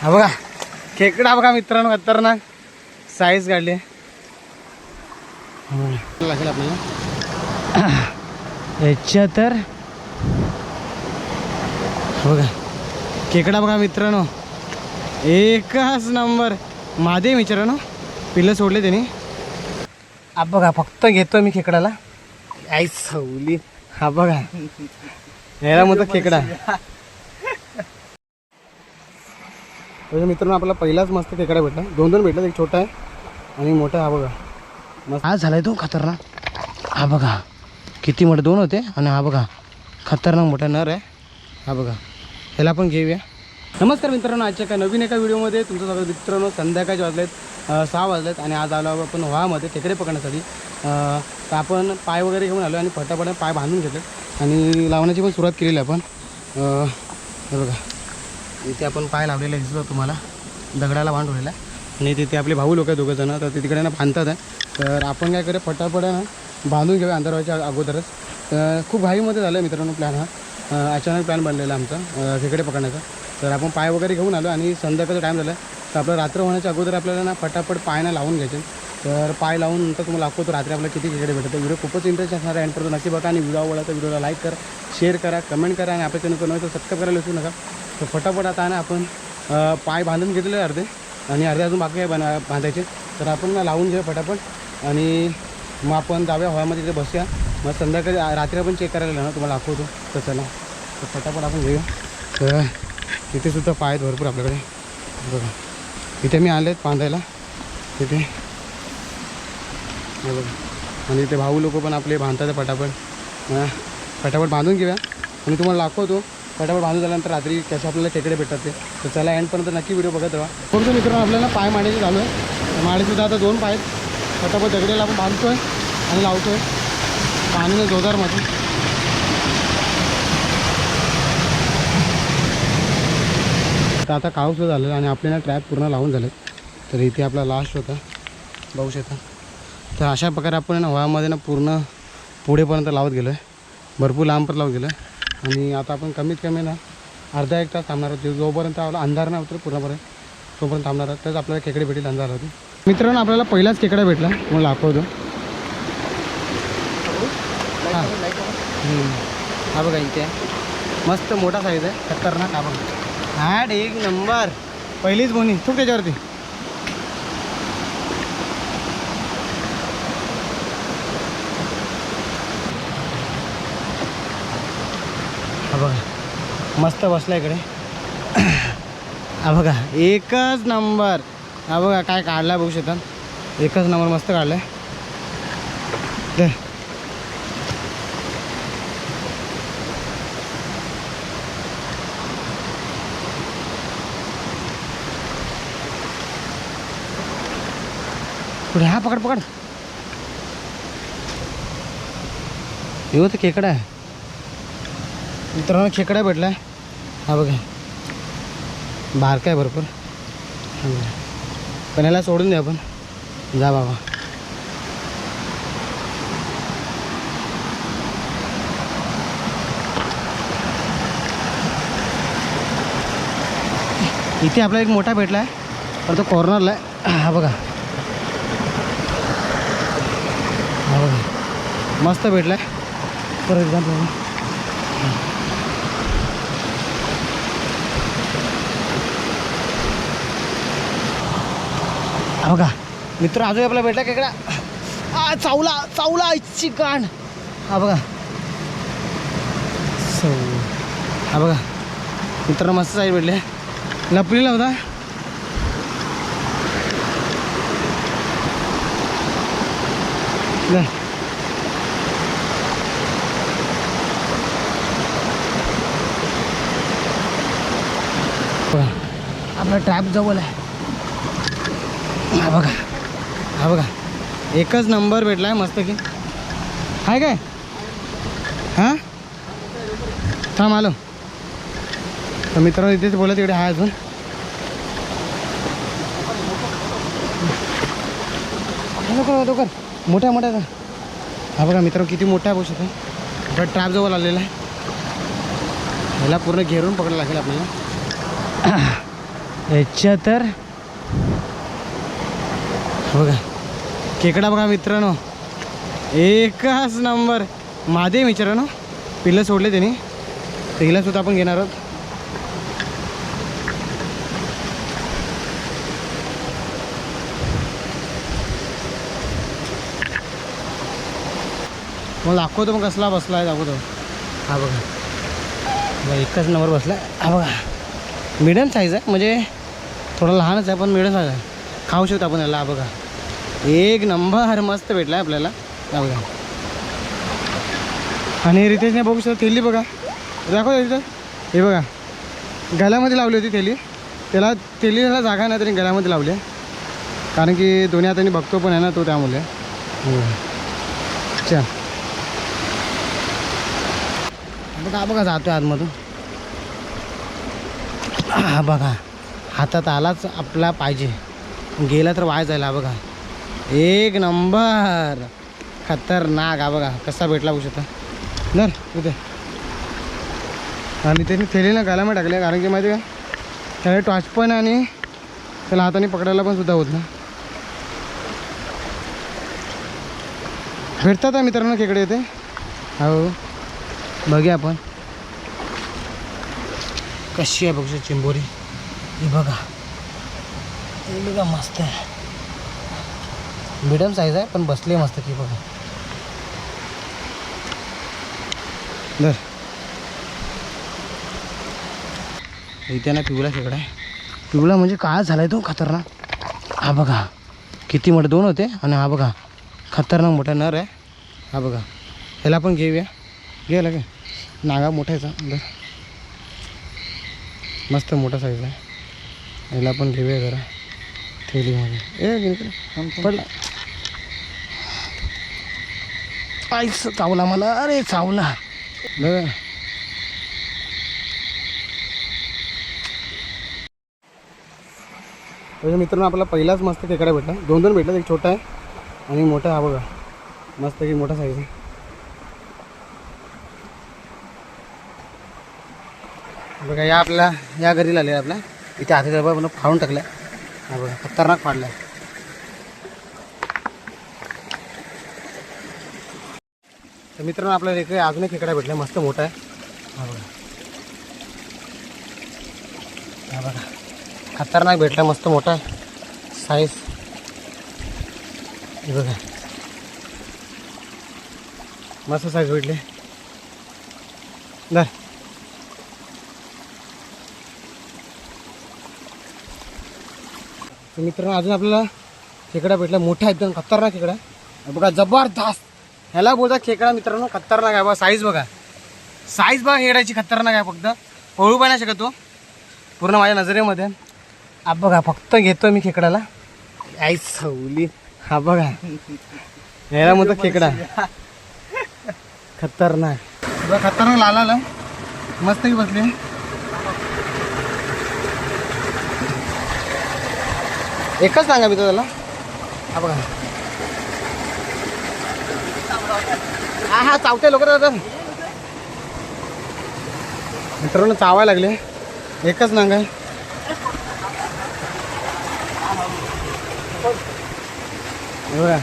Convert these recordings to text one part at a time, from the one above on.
हा बघा खेकडा बघा मित्रांनो, खतरनाक साईज काढली लागेल आपल्याला याच्या तर बघा खेकडा बघा मित्रांनो, एकच नंबर. माझे मित्रांनो पिल्लं सोडले त्यांनी. हा बघा फक्त घेतो मी खेकडाला, आई सवली. हा बघा याला म्हणतो खेकडा. मित्रांनो आपला पहिलाच मस्त खेकडा भेटला. दोन भेटला, एक छोटा आहे आणि मोठा. हा बघा मस्त आज झालाय तो खतरनाक. हा बघा किती मोठे दोन होते आणि हा बघा खतरनाक मोठा नर आहे. हा बघा ह्याला आपण घेऊया. नमस्कार मित्रांनो, आजच्या एका नवीन एका व्हिडिओमध्ये तुमचं सगळं. मित्रांनो संध्याकाळचे वाजलेत 6 वाजलेत आणि आज आलो आपण व्हामध्ये खेकडे पकडण्यासाठी. तर आपण पाय वगैरे घेऊन आलो आणि फटाफट पाय बांधून घेतले आणि लावण्याची पण सुरुवात केलेली आपण. हे बघा इथे आपण पाय लावलेला दिसतो तुम्हाला, दगडाला बांधवलेला आहे. आणि तिथे आपले भाऊ लोक आहेत दोघं जण, तर ते तिकडे ना बांधतात आहे. तर आपण काय करूया फटाफट ना बांधून घेऊया अंधार व्हायच्या अगोदरच. तर खूप घाईमध्ये झालं मित्रांनो प्लॅन हा. अचानक प्लॅन बनलेला आमचा खेकडे पकडण्याचा. तर आपण पाय वगैरे घेऊन आलो आणि संध्याकाळचा टाईम झाला. तर आपलं रात्र होण्याच्या अगोदर आपल्याला ना फटाफट पायना लावून घ्यायचे. तर पाय लावून नंतर तुम्हाला दाखवतो रात्री आपल्याला किती खेकडे भेटतात. व्हिडिओ खूपच इंटरेस्ट असणार आहे. एंड नक्की बघा आणि व्हिडिओ आवडला तर व्हिडिओला लाईक करा, शेअर करा, कमेंट करा आणि आपल्या चॅनल नव्हे तर सबस्क्राईब करायला विसरू नका. तर फटाफट आता ना आपण पाय बांधून घेतलेले अर्धे आणि अर्धे अजून बाकी आहे बांधायचे. तर आपण लावून घेऊया फटाफट आणि मग आपण जाऊया हवामध्ये तिथे बसूया. मग संध्याकाळी रात्री आपण चेक करायला ना तुम्हाला दाखवतो. तर चला तर फटाफट आपण घेऊया. तर तिथे सुद्धा पाय आहेत भरपूर आपल्याकडे. बघा इथे मी आलेत बांधायला तिथे बघा. आणि इथे भाऊ लोक पण आपले बांधतात फटाफट बांधून घेऊया आणि तुम्हाला दाखवतो. फटाफट बांधून झाल्यानंतर रात्री कसे आपल्याला खेकडे भेटतात ते. तर चला एंडपर्यंत नक्की व्हिडिओ बघत राहा. फक्त मित्रांनो आपल्याला पाय मांडायचे चालू आहे. मांडीसुद्धा आता 2 पाय आहेत. फटाफट दगडेला आपण बांधतो आहे आणि लावतो आहे पाणीने जोरदारमध्ये. तर आता कावसं झालं आणि आपल्याला ट्रॅप पूर्ण लावून झालं. तर इथे आपला लास्ट होता बघू शकता. तर अशा प्रकारे आपण हवामध्ये ना पूर्ण पुढेपर्यंत लावत गेलो आहे, भरपूर लांबपर्यंत लावत गेलो आहे. आणि आता आपण कमीत कमी ना अर्धा 1 तास थांबणार आहोत. जोपर्यंत आपला अंधार नाही होतं पूर्णपणे तोपर्यंत थांबणार आहोत. तरच आपल्याला खेकडे भेटेल अंधार होती. मित्रांनो आपल्याला पहिलाच खेकडा भेटला म्हणून दाखवतो. हा बघा इथे मस्त मोठा साईज आहे, खतरनाक. हा बघा हा एक नंबर पहिलीच बोनी खूप त्याच्यावरती. हा बघा मस्त बसला इकडे. हा बघा एकच नंबर. हा बघा काय काढला बघू शकता, एकच नंबर मस्त काढलाय. पुढे हा पकड पकड. येऊ तर खेकडा आहे मित्रांनो, खेकडा भेटला आहे. हा बघा बारका आहे भरपूर. पण याला सोडून द्या आपण, जा बाबा. इथे आपला एक मोठा भेटला आहे पण तो कॉर्नरला आहे. हा बघा हा बघा मस्त भेटला आहे. फॉर एक्झाम्पल हा बघा मित्र अजून आपला भेटला खेकडा. चावला चावला इच्छी कांड. हा बघा हा बघा मित्रांनो मस्त साईज भेटले. लपलेला होता. बघा आपला ट्रॅप जवळ आहे. हा बघा हा बघा एकच नंबर भेटला आहे मस्त की. आहे काय हां थांब आलो. तर मित्रांनो इथेच बोला तिकडे आहे अजून. लवकर मोठ्या मोठ्या. हा बघा मित्रांनो किती मोठा आहे बघू शकता. आपला ट्रॅप जवळ आलेला आहे. ह्याला पूर्ण घेरून पकडायला लागेल आपल्याला. याच्या तर बघा खेकडा बघा मित्रांनो, एकच नंबर. माझे मित्रांनो पिल्लं सोडले त्यांनी, तर हिला सुद्धा आपण घेणार आहोत. मग दाखवतो मग कसला बसला आहे दाखवतो. हा बघा एकच नंबर बसला आहे. हा बघा मिडियम साईज आहे, म्हणजे थोडा लहानच आहे पण मिडियम साईज आहे, खाऊ शकतो आपण याला. हा बघा एक नंबर मस्त भेटला आहे आपल्याला. हा बघा आणि रितेशने बघू शकतो थेली बघा, दाखव इथं. हे बघा गळ्यामध्ये लावली होती थेली, त्याला थेलीला जागा नाही तरी गळ्यामध्ये लावली आहे, कारण की दोन्ही हातांनी बघतो पण आहे ना तो, त्यामुळे. चल बघा बघा जातो आतमधून. हा बघा हातात आलाच आपला पाहिजे, गेला तर वाया जायला. बघा एक नंबर खतरनाक. हा बघा कसा भेटला बघू शकता. नर कुठे आणि त्यांनी थेलीला गालामध्ये टाकले, कारण की माहिती का त्याला टॉर्च पण आणि त्याला हाताने पकडायला पण सुद्धा होत ना. भेटतात मित्रांनो खेकडे येते. हो बघूया आपण कशी आहे बघू चिंबोरी. ही बघा मस्त आहे, मिडियम साईज आहे पण बसले मस्त की. बघा दर इथे ना पिवळा खेकडा आहे. पिवळा म्हणजे काय झालाय तो खतरनाक. हा बघा किती मोठे दोन होते आणि हा बघा खतरनाक मोठा नर आहे. हा बघा ह्याला पण घेऊया, घ्यायला काय नागा मोठायचा दर मस्त मोठा साईज आहे. ह्याला पण घेऊया जरा थेलीमध्ये. पडला आईच चावला मला, अरे चावला बघा. मित्रांनो आपला पहिलाच मस्त खेकडा भेटला, दोन दोन भेटला, एक छोटा आहे आणि मोठा. हा बघा मस्त की मोठा साईज आहे. बघा या आपल्या या घरी आले आपल्या इथे हाती डबा पण फाडून टाकला. हा बघा खतरनाक फाडला. तर मित्रांनो आपल्याला एक अजून एक खेकडा भेटला मस्त मोठा आहे. हा बघा हा बघा खतरनाक भेटला मस्त मोठा आहे साईज. हे बघा मस्त साईज भेटले. दर मित्रांनो अजून आपल्याला खेकडा भेटला मोठा एकदम खतरनाक खेकडा. बघा जबरदस्त, ह्याला बोलता खेकडा मित्रांनो खतरनाक आहे. बघा साईज बघा, साईज बघा खेकड्याची खतरनाक आहे. फक्त पळू पण नाही शकत तो पूर्ण माझ्या नजरेमध्ये. आप बघा फक्त घेतो मी खेकडाला, आई सवली. हा बघा ह्याला म्हणतो खेकडा खतरनाक. बघा खतरनाक लाला मस्त की बसली. एकच सांगा मी तो त्याला. हा बघा हा हा चावते लोक मित्रांनो, चावायला लागले. एकच नांग आहे. बघा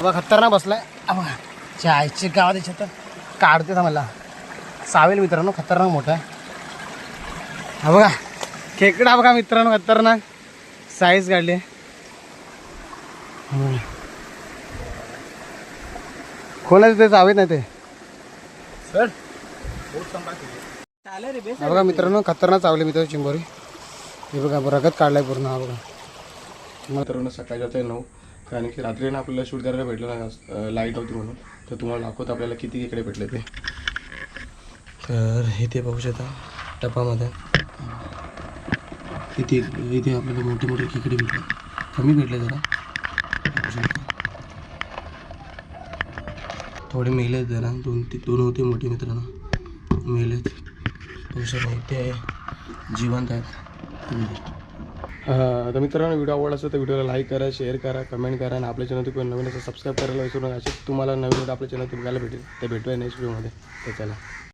बघा खतरनाक बसलाय. बघा चायची गावात याच्यात काढते मला सावेल मित्रांनो, खतरनाक मोठा आहे. हा बघा खेकडा बघा मित्रांनो खतरनाक साईज काढली. कोणाच ते चावेत नाही ते सर. बघा मित्रांनो खतरनाक चावले मित्रांनो चिंबोरी. हे बघा रगत काढलाय पूर्ण. हा बघा मित्रांनो सकाळी जाते 9, कारण की रात्री ना आपल्याला शूट करायला भेटलं ना, लाईट होती म्हणून. तर तुम्हाला दाखवतो आपल्याला किती खेकडे भेटले ते. तर इथे बघू शकता टपामध्ये इथे इथे आपल्याला मोठे मोठे खेकडे भेटले, कमी भेटले जरा थोडे मेलेत जरा. दोन होते मोठे मित्रांनो, मेलेत. बघू शकता इथे जिवंत आहेत. तर मित्रांनो व्हिडिओ आवडला असेल तर व्हिडिओला लाईक करा, शेअर करा, कमेंट करा आणि आपल्या चॅनल कोण नवीन असेल सबस्क्राईब करायला विसरू नका. असेच तुम्हाला नवीन व्हिडिओ आपल्या चॅनल बघायला भेटेल. ते भेटूया नेक्स्ट व्हिडिओमध्ये. तर चला.